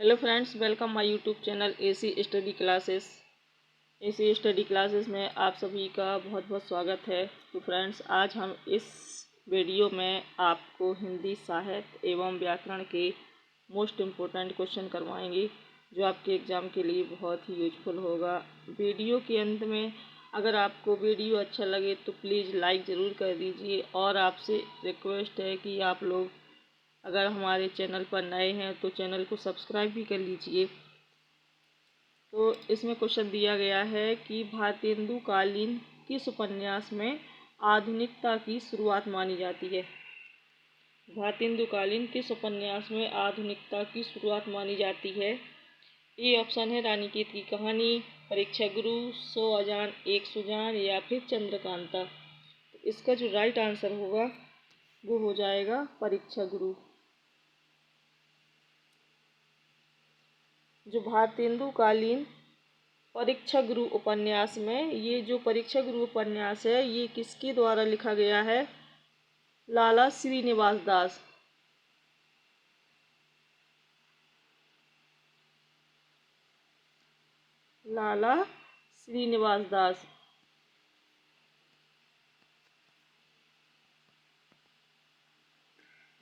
Hello friends, welcome my YouTube channel AC study classes. AC study classes में आप सभी का बहुत बहुत स्वागत है। तो फ्रेंड्स, आज हम इस वीडियो में आपको हिंदी साहित्य एवं व्याकरण के मोस्ट इम्पोर्टेंट क्वेश्चन करवाएंगे, जो आपके एग्ज़ाम के लिए बहुत ही यूजफुल होगा। वीडियो के अंत में अगर आपको वीडियो अच्छा लगे तो प्लीज़ लाइक ज़रूर कर दीजिए, और आपसे रिक्वेस्ट है कि आप लोग अगर हमारे चैनल पर नए हैं तो चैनल को सब्सक्राइब भी कर लीजिए। तो इसमें क्वेश्चन दिया गया है कि भारतेंदु कालीन किस उपन्यास में आधुनिकता की शुरुआत मानी जाती है। भारतेंदु कालीन किस उपन्यास में आधुनिकता की शुरुआत मानी जाती है। ए ऑप्शन है रानीखेत की कहानी, परीक्षा गुरु, 100 अजान एक सुजान, या फिर चंद्रकांता। तो इसका जो राइट आंसर होगा वो हो जाएगा परीक्षा गुरु। जो भारतेंदु कालीन परीक्षा गुरु उपन्यास में, ये जो परीक्षा गुरु उपन्यास है ये किसके द्वारा लिखा गया है? लाला श्रीनिवास दास। लाला श्रीनिवास दास।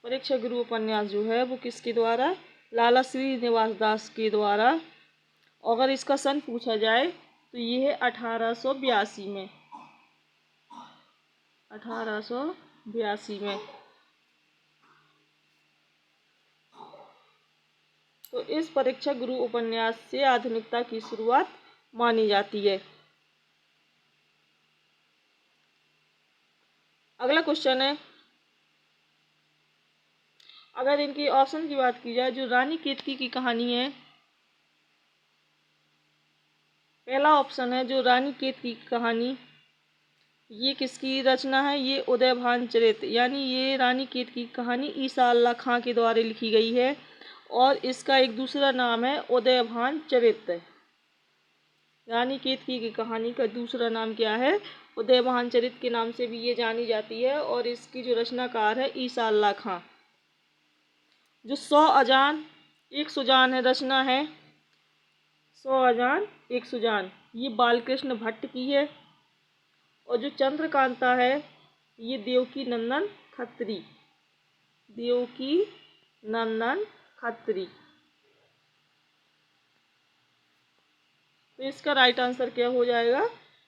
परीक्षा गुरु उपन्यास जो है वो किसके द्वारा? लाला श्रीनिवास दास के द्वारा। अगर इसका सन पूछा जाए तो ये है 1882 में। 1882 में। तो इस परीक्षा गुरु उपन्यास से आधुनिकता की शुरुआत मानी जाती है। अगला क्वेश्चन है, अगर इनकी ऑप्शन की बात की जाए, जो रानी केतकी की कहानी है, पहला ऑप्शन है जो रानी केतकी की कहानी, ये किसकी रचना है? ये उदयभान चरित, यानी ये रानी केतकी की कहानी ईसा अल्लाह खां के द्वारा लिखी गई है, और इसका एक दूसरा नाम है उदयभान चरित। रानी केतकी की कहानी का दूसरा नाम क्या है? उदयभान चरित के नाम से भी ये जानी जाती है, और इसकी जो रचनाकार है ईसा अल्लाह खां। जो 100 अजान एक सुजान है, रचना है 100 अजान एक सुजान, ये बालकृष्ण भट्ट की है। और जो चंद्रकांता है ये देवकी नंदन खत्री। देवकी नंदन खत्री। तो इसका राइट आंसर क्या हो जाएगा?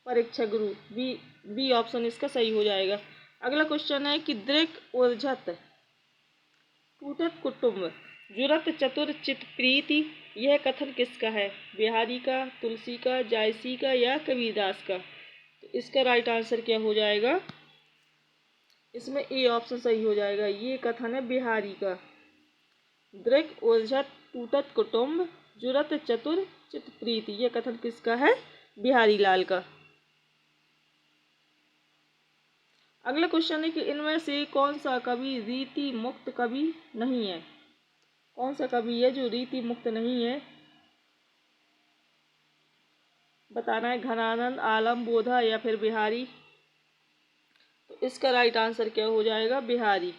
परीक्षा गुरु। बी ऑप्शन इसका सही हो जाएगा। अगला क्वेश्चन है कि दृक उर्झत टूटत कुटुम्ब जुरत चतुर चित प्रीति, यह कथन किसका है? बिहारी का, तुलसी का, जायसी का, या कबीरदास का? तो इसका राइट आंसर क्या हो जाएगा? इसमें ए ऑप्शन सही हो जाएगा। ये कथन है बिहारी का। दृक उर्झत टूटत कुटुम्ब जुरत चतुर चित प्रीति, यह कथन किसका है? बिहारी लाल का। अगला क्वेश्चन है कि इनमें से कौन सा कवि रीति मुक्त कवि नहीं है? कौन सा कवि है जो रीति मुक्त नहीं है? बताना है, घनानंद, आलम, बोधा, या फिर बिहारी। तो इसका राइट आंसर क्या हो जाएगा? बिहारी।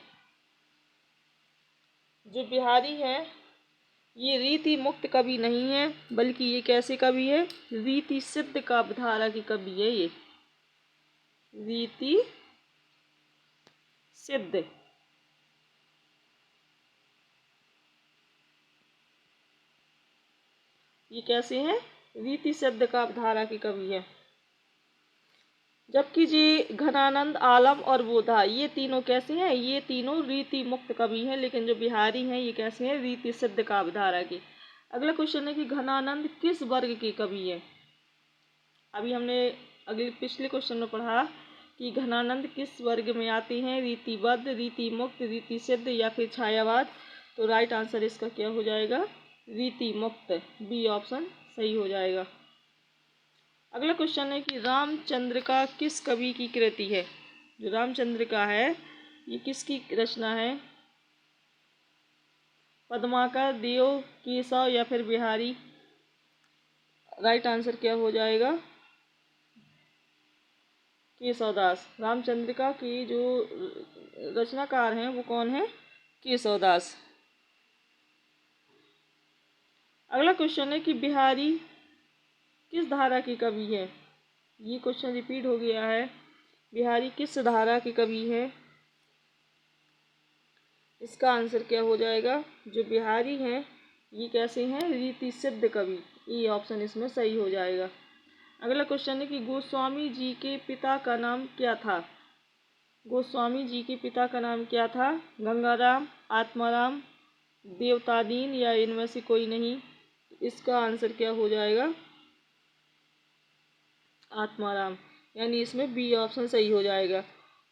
जो बिहारी है ये रीति मुक्त कवि नहीं है, बल्कि ये कैसे कवि है? रीति सिद्ध काव्यधारा की कवि है ये। रीति सिद्ध। ये कैसे हैं? रीति सिद्ध काव्यधारा की कवि है। जबकि जी घनानंद, आलम और बोधा, ये तीनों कैसे हैं? ये तीनों रीति मुक्त कवि हैं, लेकिन जो बिहारी हैं ये कैसे हैं? रीति सिद्ध काव्यधारा के। अगला क्वेश्चन है कि घनानंद किस वर्ग के कवि हैं? अभी हमने अगले पिछले क्वेश्चन में पढ़ा कि घनानंद किस वर्ग में आते हैं? रीतिबद्ध, रीति मुक्त, रीति सिद्ध, या फिर छायावाद। तो राइट आंसर इसका क्या हो जाएगा? रीति मुक्त। बी ऑप्शन सही हो जाएगा। अगला क्वेश्चन है कि रामचंद्रिका किस कवि की कृति है? जो रामचंद्रिका है ये किसकी रचना है? पद्माकर, देव, केशव, या फिर बिहारी? राइट आंसर क्या हो जाएगा? केशवदास। रामचंद्रिका की जो रचनाकार हैं वो कौन है? केशवदास। अगला क्वेश्चन है कि बिहारी किस धारा के कवि है। ये क्वेश्चन रिपीट हो गया है। बिहारी किस धारा के कवि है, इसका आंसर क्या हो जाएगा। जो बिहारी हैं ये कैसे हैं, रीति सिद्ध कवि। ये ऑप्शन इसमें सही हो जाएगा। अगला क्वेश्चन है कि गोस्वामी जी के पिता का नाम क्या था। गोस्वामी जी के पिता का नाम क्या था। गंगाराम, आत्माराम, देवतादीन या इनमें से कोई नहीं। इसका आंसर क्या हो जाएगा, आत्माराम, यानी इसमें बी ऑप्शन सही हो जाएगा।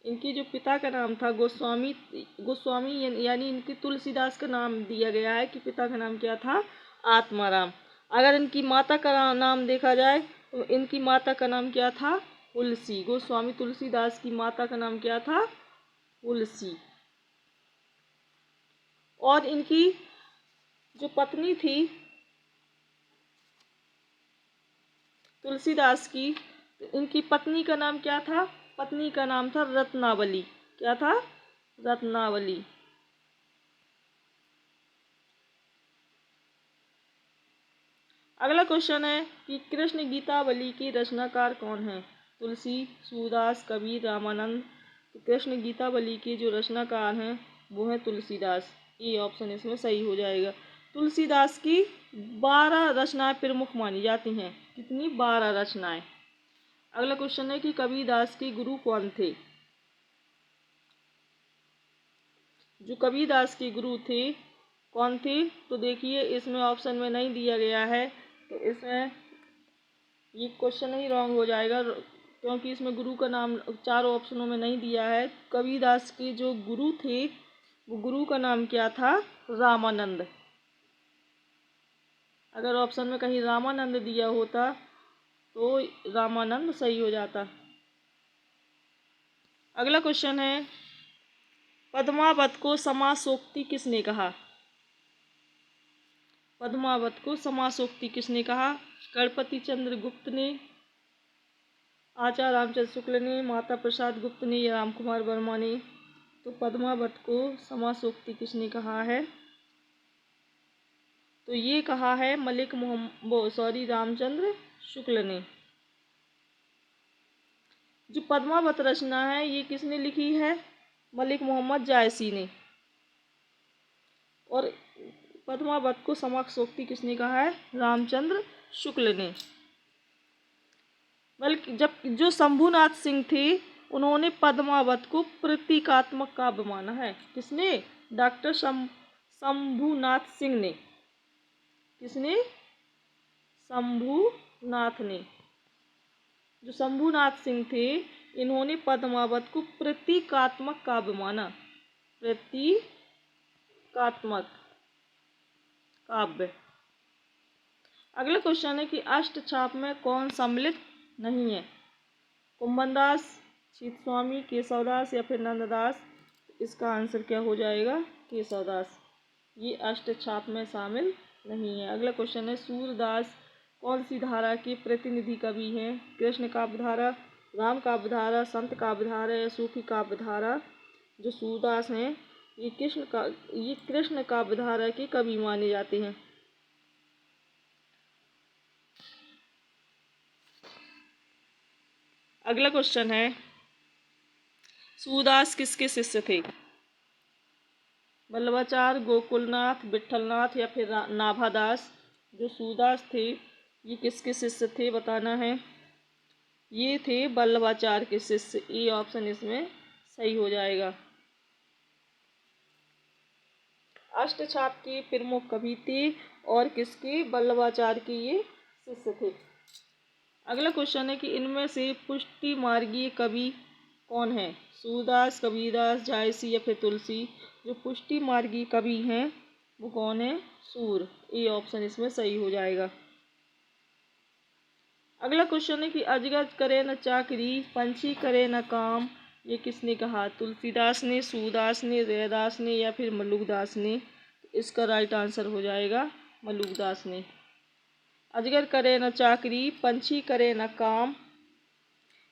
इनकी जो पिता का नाम था गोस्वामी, यानी इनकी तुलसीदास का नाम दिया गया है कि पिता का नाम क्या था, आत्माराम। अगर इनकी माता का नाम देखा जाए तो इनकी माता का नाम क्या था, तुलसी। गोस्वामी तुलसीदास की माता का नाम क्या था, तुलसी। और इनकी जो पत्नी थी तुलसीदास की, तो इनकी पत्नी का नाम क्या था, पत्नी का नाम था रत्नावली। क्या था, रत्नावली। अगला क्वेश्चन है कि कृष्ण गीतावली की रचनाकार कौन है। तुलसी, सूरदास, कबीर, रामानंद। तो कृष्ण गीतावली के जो रचनाकार हैं वो है तुलसीदास। ये ऑप्शन इसमें सही हो जाएगा। तुलसीदास की 12 रचनाएं प्रमुख मानी जाती हैं। कितनी, 12 रचनाएं। अगला क्वेश्चन है कि कबीरदास के गुरु कौन थे। जो कबीरदास के गुरु थे कौन थे, तो देखिए इसमें ऑप्शन में नहीं दिया गया है, तो इसमें ये क्वेश्चन ही रॉन्ग हो जाएगा, क्योंकि इसमें गुरु का नाम चारों ऑप्शनों में नहीं दिया है। कबीरदास के जो गुरु थे वो गुरु का नाम क्या था, रामानंद। अगर ऑप्शन में कहीं रामानंद दिया होता तो रामानंद सही हो जाता। अगला क्वेश्चन है पद्मावत को समासोक्ति किसने कहा। पद्मावत को समासोक्ति किसने कहा। गणपति चंद्र गुप्त ने, आचार्य रामचंद्र शुक्ल ने, माता प्रसाद गुप्त ने या राम कुमार वर्मा ने। तो पद्मावत को समासोक्ति किसने कहा है, तो ये कहा है मलिक रामचंद्र शुक्ल ने। जो पद्मावत रचना है ये किसने लिखी है, मलिक मोहम्मद जायसी ने। और पद्मावत को समासोक्ति किसने कहा है, रामचंद्र शुक्ल ने। बल्कि जब जो शंभुनाथ सिंह थे उन्होंने पद्मावत को प्रतीकात्मक काव्य माना है। किसने, डॉक्टर शंभुनाथ सिंह ने। किसने, शंभुनाथ ने। जो शंभुनाथ सिंह थे इन्होंने पद्मावत को प्रतीकात्मक काव्य माना। प्रतीकात्मक काव्य। अगला क्वेश्चन है कि अष्टछाप में कौन सम्मिलित नहीं है। कुंभनदास, चित्तस्वामी, केशवदास या फिर नंददास। इसका आंसर क्या हो जाएगा, केशवदास। ये अष्टछाप में शामिल नहीं है। अगला क्वेश्चन है सूरदास कौन सी धारा के प्रतिनिधि कवि हैं। कृष्ण काव्यधारा, राम काव्यधारा, संत काव्यधारा या सूफी काव्यधारा। जो सूरदास हैं ये कृष्ण काव्यधारा के कवि माने जाते हैं। अगला क्वेश्चन है सूरदास किसके शिष्य थे। वल्लभाचार्य, गोकुलनाथ, विठलनाथ या फिर नाभादास। जो सूरदास थे ये किसके शिष्य थे बताना है। ये थे वल्लभाचार्य के शिष्य। ये ऑप्शन इसमें सही हो जाएगा। अष्टछाप के प्रमुख कवि थे और किसके, वल्लभाचार्य के ये शिष्य थे। अगला क्वेश्चन है कि इनमें से पुष्टि मार्गीय कवि कौन है। सूरदास, कबीरदास, जायसी या फिर तुलसी। जो पुष्टि मार्गीय कवि हैं वो कौन है, सूर। ये ऑप्शन इसमें सही हो जाएगा। अगला क्वेश्चन है कि अजगर करे न चाकरी, पंछी करे न काम। ये किसने कहा, तुलसीदास ने, सूरदास ने, रैदास ने या फिर मलुकदास ने। इसका राइट आंसर हो जाएगा मलुकदास ने। अजगर करे न चाकरी, पंछी करे न काम,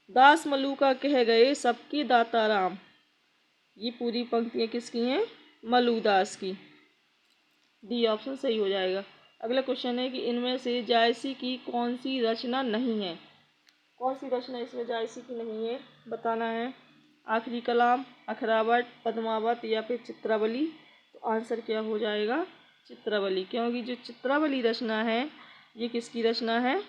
दास मलुका कह गए सबकी दाता राम। ये पूरी पंक्तियाँ किसकी हैं, मलुकदास की। डी ऑप्शन सही हो जाएगा। अगला क्वेश्चन है कि इनमें से जायसी की कौन सी रचना नहीं है। कौन सी रचना इसमें जायसी की नहीं है बताना है। आखिरी कलाम, अखरावट, पद्मावत या फिर चित्रावली। तो आंसर क्या हो जाएगा, चित्रावली, क्योंकि जो चित्रावली रचना है ये किसकी रचना है,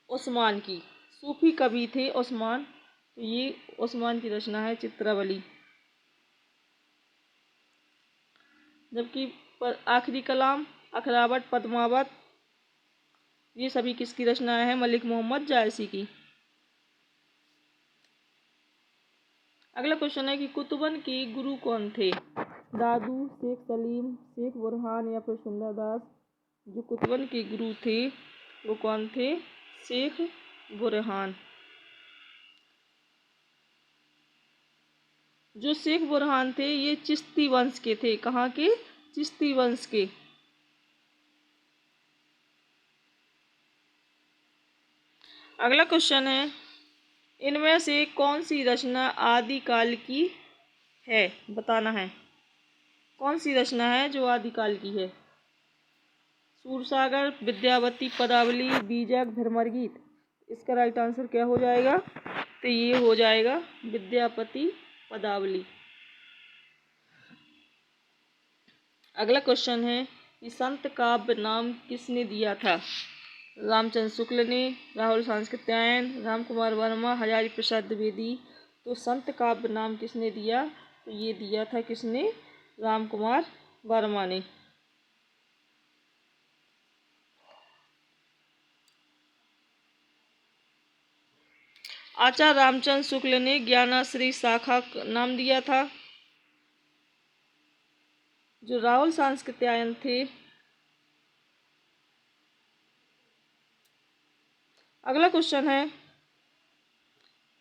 उस्मान की। सूफी कवि थे उस्मान, तो ये उस्मान की रचना है चित्रावली। जबकि आखिरी कलाम, अखरावट, पद्मावत ये सभी किसकी रचना है, मलिक मोहम्मद जायसी की। अगला क्वेश्चन है कि कुतुबन के गुरु कौन थे। दादू, शेख सलीम, शेख बुरहान या फिर सुंदरदास। जो कुतुबन के गुरु थे वो कौन थे, शेख बुरहान। जो शेख बुरहान थे ये चिश्ती वंश के थे। कहाँ के, चिश्ती वंश के। अगला क्वेश्चन है इनमें से कौन सी रचना आदिकाल की है बताना है। कौन सी रचना है जो आदिकाल की है। सूरसागर, विद्यावती, पदावली, बीजक, भ्रमर गीत। इसका राइट आंसर क्या हो जाएगा, तो ये हो जाएगा विद्यापति पदावली। अगला क्वेश्चन है कि संत काव्य नाम किसने दिया था। रामचंद्र शुक्ल ने, राहुल सांकृत्यायन, राम कुमार वर्मा, हजारी प्रसाद द्विवेदी। तो संत काव्य नाम किसने दिया, तो ये दिया था किसने, राम कुमार वर्मा ने। आचार्य रामचंद्र शुक्ल ने ज्ञानाश्री शाखा नाम दिया था। जो राहुल सांकृत्यायन थे। अगला क्वेश्चन है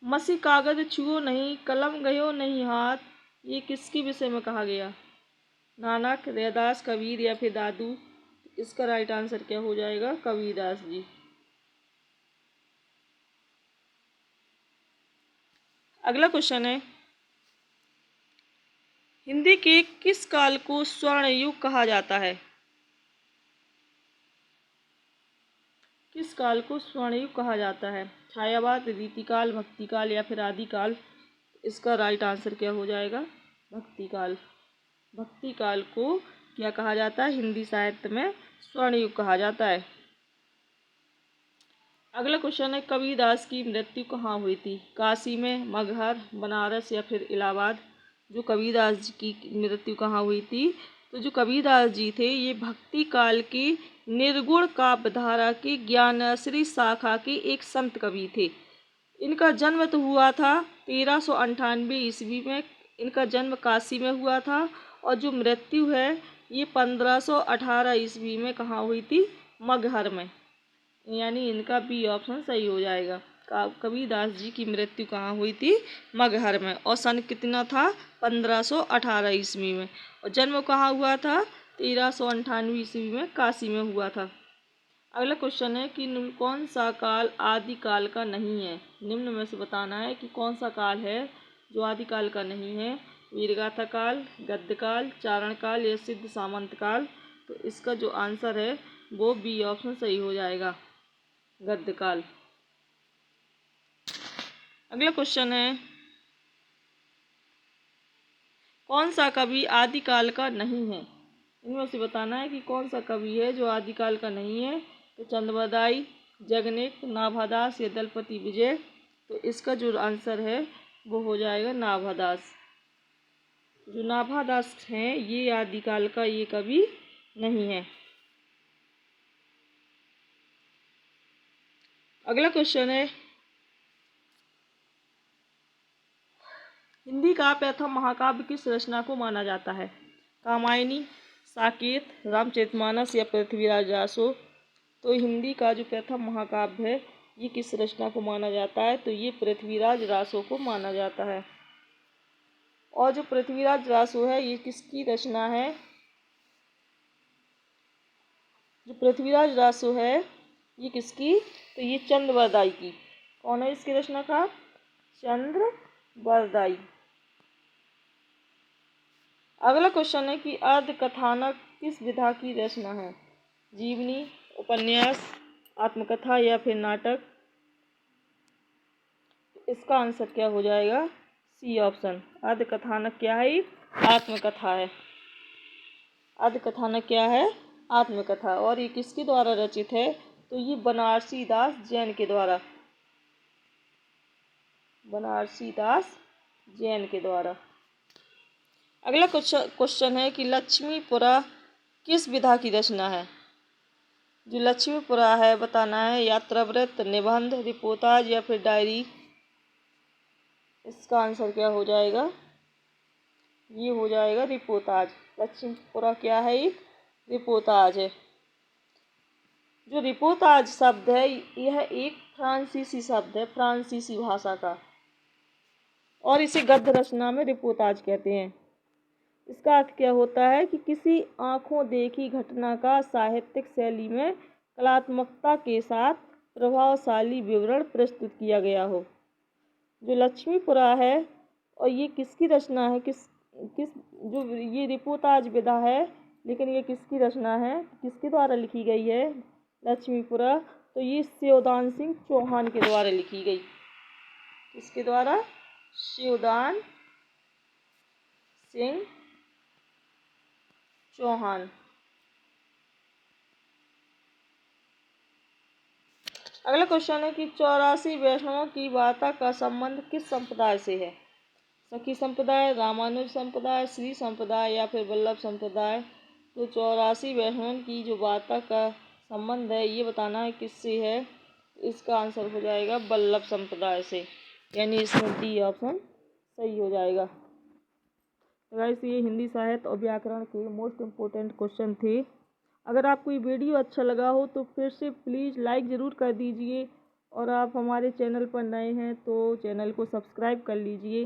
मसी कागज छुओ नहीं, कलम गयो नहीं हाथ। ये किसके विषय में कहा गया, नानक, रैदास, कबीर या फिर दादू। इसका राइट आंसर क्या हो जाएगा, कबीरदास जी। अगला क्वेश्चन है हिंदी के किस काल को स्वर्ण युग कहा जाता है। किस काल को स्वर्ण युग कहा जाता है, छायावाद, रीतिकाल, भक्तिकाल या फिर आदिकाल। इसका राइट आंसर क्या हो जाएगा, भक्तिकाल। भक्तिकाल को क्या कहा जाता है, हिंदी साहित्य में स्वर्ण युग कहा जाता है। अगला क्वेश्चन है कबीरदास की मृत्यु कहाँ हुई थी, काशी में, मगहर, बनारस या फिर इलाहाबाद। जो कबीरदास जी की मृत्यु कहाँ हुई थी, तो जो कबीरदास जी थे ये भक्ति काल की निर्गुण काव्य धारा की ज्ञानाश्री शाखा के एक संत कवि थे। इनका जन्म तो हुआ था 1398 ईस्वी में। इनका जन्म काशी में हुआ था और जो मृत्यु है ये 1518 ईस्वी में कहाँ हुई थी, मगहर में। यानी इनका बी ऑप्शन सही हो जाएगा। कबीरदास जी की मृत्यु कहाँ हुई थी, मगहर में। और सन कितना था, 1518 ईस्वी में। और जन्म कहाँ हुआ था, 1398 ईस्वी में काशी में हुआ था। अगला क्वेश्चन है कि कौन सा काल आदिकाल का नहीं है। निम्न में से बताना है कि कौन सा काल है जो आदिकाल का नहीं है। वीरगाथा काल, गद्य काल, चारण काल या सिद्ध सामंत काल। तो इसका जो आंसर है वो बी ऑप्शन सही हो जाएगा, गद्य काल। अगला क्वेश्चन है कौन सा कवि आदिकाल का नहीं है। इनमें से बताना है कि कौन सा कवि है जो आदिकाल का नहीं है। तो चंद्रबरदाई, जगनेक, नाभादास या दलपति विजय। तो इसका जो आंसर है वो हो जाएगा नाभादास। जो नाभादास हैं ये आदिकाल का ये कवि नहीं है। अगला क्वेश्चन है हिंदी का प्रथम महाकाव्य किस रचना को माना जाता है। कामायनी, साकेत, रामचरितमानस या पृथ्वीराज रासो। तो हिंदी का जो प्रथम महाकाव्य है ये किस रचना को माना जाता है, तो ये पृथ्वीराज रासो को माना जाता है। और जो पृथ्वीराज रासो है ये किसकी रचना है, जो पृथ्वीराज रासो है ये किसकी, तो ये चंद्रबरदाई की। कौन है इसकी रचनाकार, चंद्रबरदाई। अगला क्वेश्चन है कि अर्ध कथानक किस विधा की रचना है? जीवनी, उपन्यास, आत्मकथा या फिर नाटक? इसका आंसर क्या हो जाएगा? C option. आद्य कथानक क्या है? आत्मकथा है। आद्य कथानक क्या है? आत्मकथा। और ये किसके द्वारा रचित है? तो ये बनारसी दास जैन के द्वारा। बनारसी दास जैन के द्वारा। अगला क्वेश्चन है कि लक्ष्मीपुरा किस विधा की रचना है? जो लक्ष्मीपुरा है बताना है यात्रावृत्त, निबंध, रिपोर्टाज या फिर डायरी? इसका आंसर क्या हो जाएगा? ये हो जाएगा रिपोर्टाज। लक्ष्मीपुरा क्या है? एक रिपोर्टाज है। जो रिपोर्टाज शब्द है यह एक फ्रांसीसी शब्द है, फ्रांसीसी भाषा का, और इसे गद्य रचना में रिपोर्टाज कहते हैं। इसका अर्थ क्या होता है कि किसी आंखों देखी घटना का साहित्यिक शैली में कलात्मकता के साथ प्रभावशाली विवरण प्रस्तुत किया गया हो। जो लक्ष्मीपुरा है और ये किसकी रचना है? किस जो ये रिपोर्टाज विधा है, लेकिन ये किसकी रचना है, किसके द्वारा लिखी गई है लक्ष्मीपुरा? तो ये शिवदान सिंह चौहान के द्वारा लिखी गई। किसके द्वारा? शिवदान सिंह चौहान। अगला क्वेश्चन है कि 84 वैष्णवों की वार्ता का संबंध किस संप्रदाय से है? सखी संप्रदाय, रामानुज संप्रदाय, श्री संप्रदाय या फिर वल्लभ संप्रदाय? तो 84 वैष्णवों की जो वार्ता का संबंध है ये बताना है किससे है। इसका आंसर हो जाएगा वल्लभ संप्रदाय से, यानी इसमें डी ऑप्शन सही हो जाएगा। तो गाइस ये हिंदी साहित्य और व्याकरण के मोस्ट इम्पोर्टेंट क्वेश्चन थे। अगर आपको ये वीडियो अच्छा लगा हो तो फिर से प्लीज़ लाइक ज़रूर कर दीजिए, और आप हमारे चैनल पर नए हैं तो चैनल को सब्सक्राइब कर लीजिए।